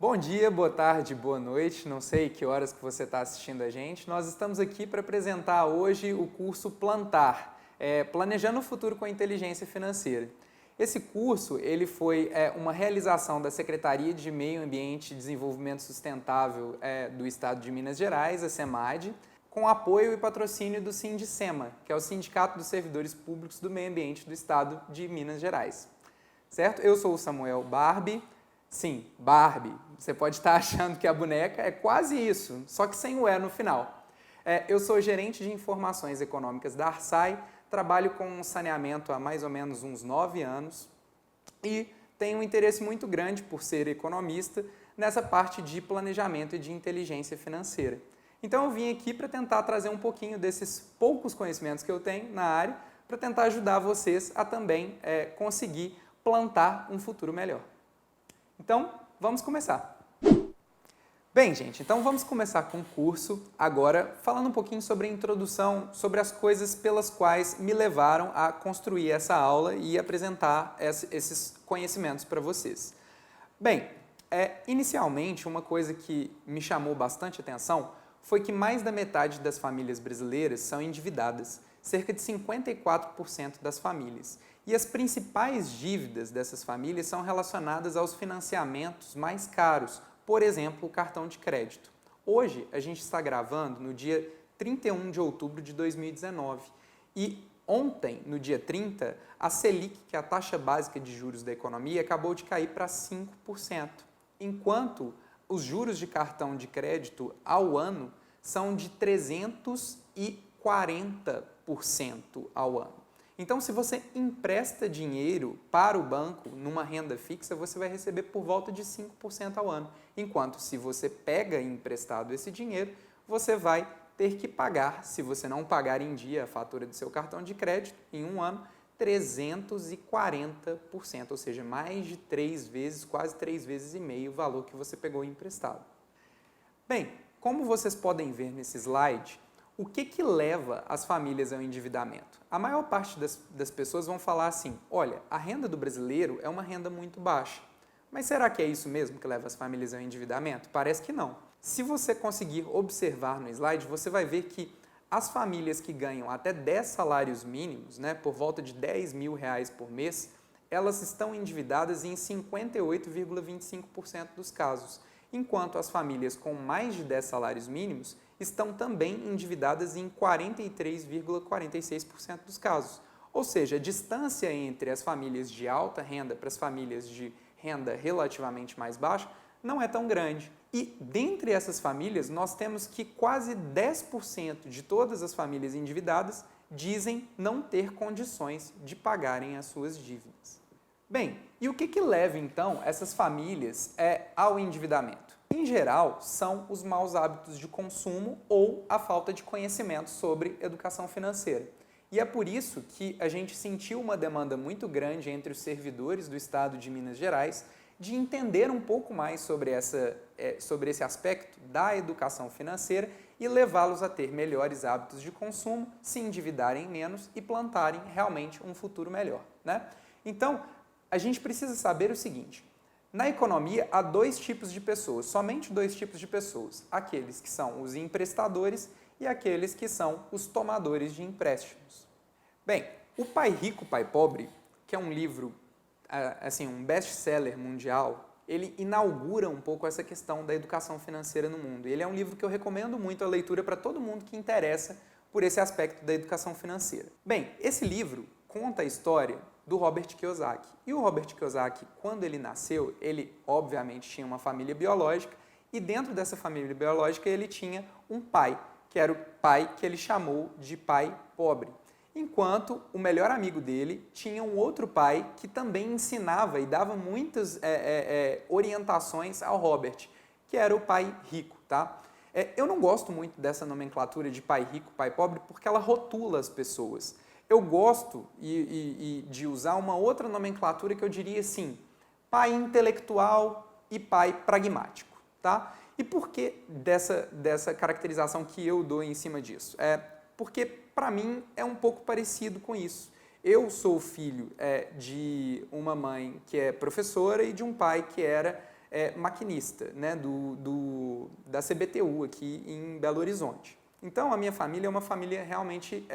Bom dia, boa tarde, boa noite, não sei que horas que você está assistindo a gente. Nós estamos aqui para apresentar hoje o curso Plantar, Planejando o Futuro com a Inteligência Financeira. Esse curso ele foi uma realização da Secretaria de Meio Ambiente e Desenvolvimento Sustentável do Estado de Minas Gerais, a SEMAD, com apoio e patrocínio do Sindicema, que é o Sindicato dos Servidores Públicos do Meio Ambiente do Estado de Minas Gerais. Certo? Eu sou o Samuel Barbie. Sim, Barbie. Você pode estar achando que a boneca é quase isso, só que sem o E no final. Eu sou gerente de informações econômicas da Arsai, trabalho com saneamento há mais ou menos uns 9 anos e tenho um interesse muito grande por ser economista nessa parte de planejamento e de inteligência financeira. Então eu vim aqui para tentar trazer um pouquinho desses poucos conhecimentos que eu tenho na área para tentar ajudar vocês a também conseguir plantar um futuro melhor. Então, vamos começar. Bem, gente, então vamos começar com o curso agora falando um pouquinho sobre a introdução, sobre as coisas pelas quais me levaram a construir essa aula e apresentar esses conhecimentos para vocês. Bem, inicialmente uma coisa que me chamou bastante atenção foi que mais da metade das famílias brasileiras são endividadas, cerca de 54% das famílias. E as principais dívidas dessas famílias são relacionadas aos financiamentos mais caros, por exemplo, o cartão de crédito. Hoje, a gente está gravando no dia 31 de outubro de 2019 e ontem, no dia 30, a Selic, que é a taxa básica de juros da economia, acabou de cair para 5%, enquanto os juros de cartão de crédito ao ano são de 340% ao ano. Então, se você empresta dinheiro para o banco numa renda fixa, você vai receber por volta de 5% ao ano. Enquanto, se você pega emprestado esse dinheiro, você vai ter que pagar, se você não pagar em dia a fatura do seu cartão de crédito, em um ano, 340%, ou seja, mais de 3 vezes, quase 3 vezes e meio o valor que você pegou emprestado. Bem, como vocês podem ver nesse slide, o que leva as famílias ao endividamento? A maior parte das pessoas vão falar assim, olha, a renda do brasileiro é uma renda muito baixa. Mas será que é isso mesmo que leva as famílias ao endividamento? Parece que não. Se você conseguir observar no slide, você vai ver que as famílias que ganham até 10 salários mínimos, por volta de R$10 mil por mês, elas estão endividadas em 58,25% dos casos, enquanto as famílias com mais de 10 salários mínimos estão também endividadas em 43,46% dos casos. Ou seja, a distância entre as famílias de alta renda para as famílias de renda relativamente mais baixa não é tão grande. E dentre essas famílias, nós temos que quase 10% de todas as famílias endividadas dizem não ter condições de pagarem as suas dívidas. Bem, e o que leva então essas famílias ao endividamento? Em geral, são os maus hábitos de consumo ou a falta de conhecimento sobre educação financeira. E é por isso que a gente sentiu uma demanda muito grande entre os servidores do Estado de Minas Gerais de entender um pouco mais sobre esse aspecto da educação financeira e levá-los a ter melhores hábitos de consumo, se endividarem menos e plantarem realmente um futuro melhor, Então, a gente precisa saber o seguinte: na economia, há 2 tipos de pessoas, somente 2 tipos de pessoas. Aqueles que são os emprestadores e aqueles que são os tomadores de empréstimos. Bem, o Pai Rico, Pai Pobre, que é um livro, um best-seller mundial, ele inaugura um pouco essa questão da educação financeira no mundo. Ele é um livro que eu recomendo muito a leitura para todo mundo que interessa por esse aspecto da educação financeira. Bem, esse livro conta a história do Robert Kiyosaki. E o Robert Kiyosaki, quando ele nasceu, ele obviamente tinha uma família biológica e dentro dessa família biológica ele tinha um pai, que era o pai que ele chamou de pai pobre. Enquanto o melhor amigo dele tinha um outro pai que também ensinava e dava muitas orientações ao Robert, que era o pai rico, eu não gosto muito dessa nomenclatura de pai rico, pai pobre, porque ela rotula as pessoas. Eu gosto de usar uma outra nomenclatura que eu diria assim, pai intelectual e pai pragmático, E por que dessa caracterização que eu dou em cima disso? Porque, para mim, é um pouco parecido com isso. Eu sou filho de uma mãe que é professora e de um pai que era maquinista, né, da CBTU aqui em Belo Horizonte. Então, a minha família é uma família realmente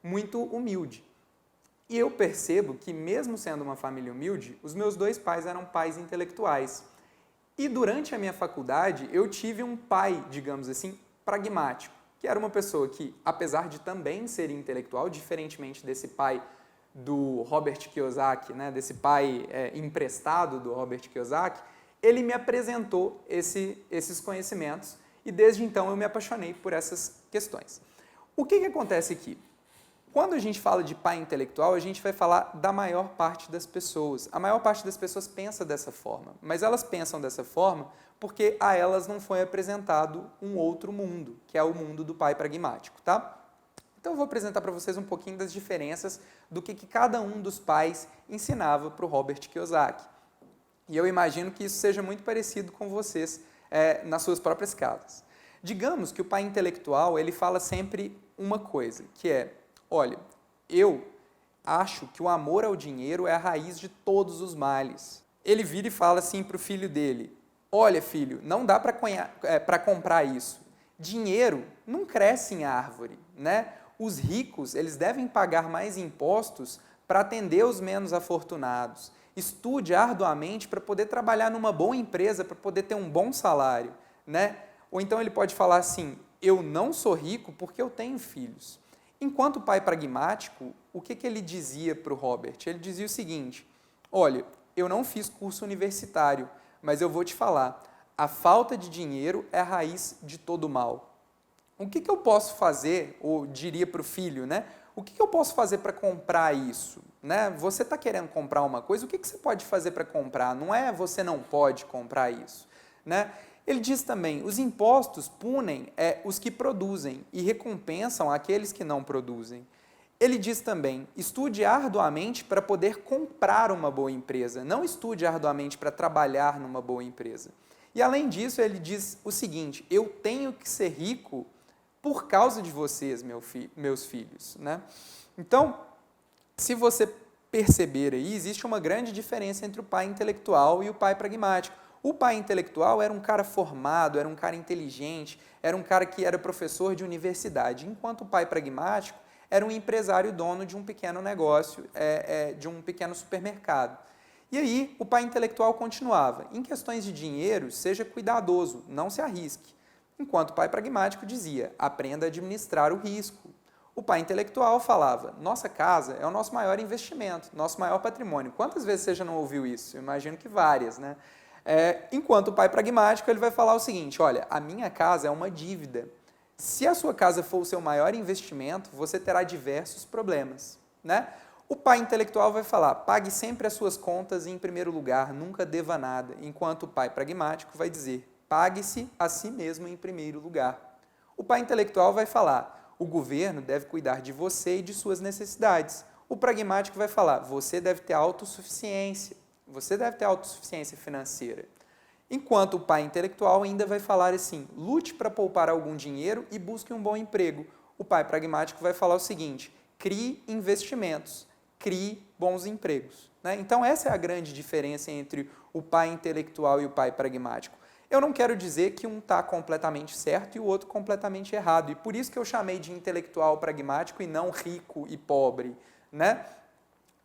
muito humilde. E eu percebo que, mesmo sendo uma família humilde, os meus dois pais eram pais intelectuais. E durante a minha faculdade, eu tive um pai, digamos assim, pragmático, que era uma pessoa que, apesar de também ser intelectual, diferentemente desse pai do Robert Kiyosaki, né, desse pai emprestado do Robert Kiyosaki, ele me apresentou esses conhecimentos e desde então eu me apaixonei por essas questões. O que acontece aqui? Quando a gente fala de pai intelectual, a gente vai falar da maior parte das pessoas. A maior parte das pessoas pensa dessa forma, mas elas pensam dessa forma porque a elas não foi apresentado um outro mundo, que é o mundo do pai pragmático, tá? Então eu vou apresentar para vocês um pouquinho das diferenças do que cada um dos pais ensinava para o Robert Kiyosaki. E eu imagino que isso seja muito parecido com vocês nas suas próprias casas. Digamos que o pai intelectual, ele fala sempre uma coisa, que é: olha, eu acho que o amor ao dinheiro é a raiz de todos os males. Ele vira e fala assim para o filho dele: olha, filho, não dá para comprar isso. Dinheiro não cresce em árvore, né? Os ricos, eles devem pagar mais impostos para atender os menos afortunados. Estude arduamente para poder trabalhar numa boa empresa, para poder ter um bom salário, né? Ou então ele pode falar assim: eu não sou rico porque eu tenho filhos. Enquanto pai pragmático, o que ele dizia para o Robert? Ele dizia o seguinte: olha, eu não fiz curso universitário, mas eu vou te falar, a falta de dinheiro é a raiz de todo mal. O que eu posso fazer, ou diria para o filho, né? O que eu posso fazer para comprar isso? Né? Você está querendo comprar uma coisa, o que você pode fazer para comprar? Não é você não pode comprar isso, né? Ele diz também: os impostos punem os que produzem e recompensam aqueles que não produzem. Ele diz também: estude arduamente para poder comprar uma boa empresa, não estude arduamente para trabalhar numa boa empresa. E além disso, ele diz o seguinte: eu tenho que ser rico por causa de vocês, meus filhos, né? Então, se você perceber aí, existe uma grande diferença entre o pai intelectual e o pai pragmático. O pai intelectual era um cara formado, era um cara inteligente, era um cara que era professor de universidade, enquanto o pai pragmático era um empresário dono de um pequeno negócio, de um pequeno supermercado. E aí, o pai intelectual continuava: em questões de dinheiro, seja cuidadoso, não se arrisque. Enquanto o pai pragmático dizia: aprenda a administrar o risco. O pai intelectual falava: nossa casa é o nosso maior investimento, nosso maior patrimônio. Quantas vezes você já não ouviu isso? Eu imagino que várias, né? Enquanto o pai pragmático, ele vai falar o seguinte: olha, a minha casa é uma dívida. Se a sua casa for o seu maior investimento, você terá diversos problemas, né? O pai intelectual vai falar: pague sempre as suas contas em primeiro lugar, nunca deva nada. Enquanto o pai pragmático vai dizer: pague-se a si mesmo em primeiro lugar. O pai intelectual vai falar: o governo deve cuidar de você e de suas necessidades. O pragmático vai falar: você deve ter autossuficiência. Você deve ter autossuficiência financeira. Enquanto o pai intelectual ainda vai falar assim: lute para poupar algum dinheiro e busque um bom emprego. O pai pragmático vai falar o seguinte: crie investimentos, crie bons empregos, né? Então essa é a grande diferença entre o pai intelectual e o pai pragmático. Eu não quero dizer que um está completamente certo e o outro completamente errado, e por isso que eu chamei de intelectual pragmático e não rico e pobre, né?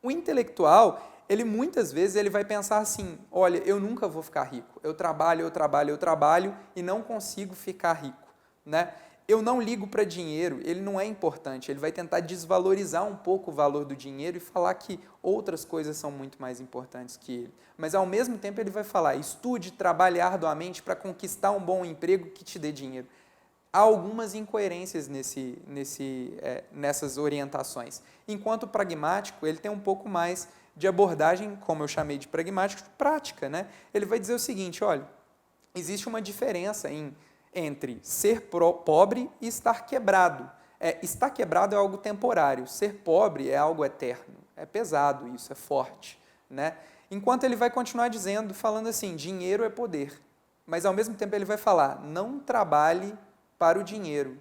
O intelectual, ele muitas vezes ele vai pensar assim: olha, eu nunca vou ficar rico, eu trabalho e não consigo ficar rico, né? Eu não ligo para dinheiro, ele não é importante, ele vai tentar desvalorizar um pouco o valor do dinheiro e falar que outras coisas são muito mais importantes que ele. Mas ao mesmo tempo ele vai falar: estude, trabalhe arduamente para conquistar um bom emprego que te dê dinheiro. Há algumas incoerências nessas orientações. Enquanto o pragmático, ele tem um pouco mais de abordagem, como eu chamei de pragmático, prática, né? Ele vai dizer o seguinte: olha, existe uma diferença entre ser pobre e estar quebrado. Estar quebrado é algo temporário, ser pobre é algo eterno. É pesado isso, é forte, né? Enquanto ele vai continuar dizendo, falando assim: dinheiro é poder. Mas ao mesmo tempo ele vai falar: não trabalhe para o dinheiro.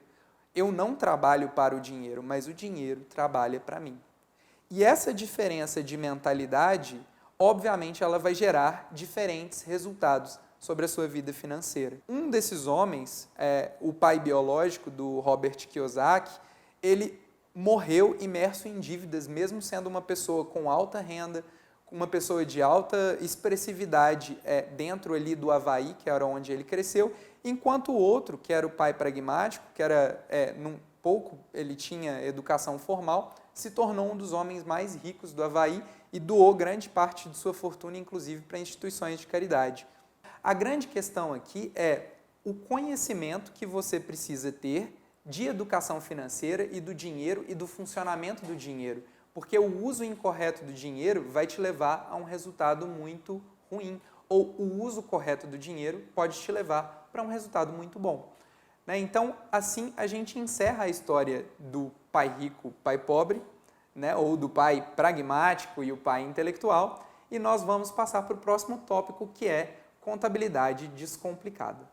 Eu não trabalho para o dinheiro, mas o dinheiro trabalha para mim. E essa diferença de mentalidade, obviamente, ela vai gerar diferentes resultados, sobre a sua vida financeira. Um desses homens, o pai biológico do Robert Kiyosaki, ele morreu imerso em dívidas, mesmo sendo uma pessoa com alta renda, uma pessoa de alta expressividade dentro ali do Havaí, que era onde ele cresceu, enquanto o outro, que era o pai pragmático, que era pouco ele tinha educação formal, se tornou um dos homens mais ricos do Havaí e doou grande parte de sua fortuna, inclusive, para instituições de caridade. A grande questão aqui é o conhecimento que você precisa ter de educação financeira e do dinheiro e do funcionamento do dinheiro, porque o uso incorreto do dinheiro vai te levar a um resultado muito ruim, ou o uso correto do dinheiro pode te levar para um resultado muito bom. Então, assim, a gente encerra a história do pai rico, pai pobre, ou do pai pragmático e o pai intelectual, e nós vamos passar para o próximo tópico, que é contabilidade descomplicada.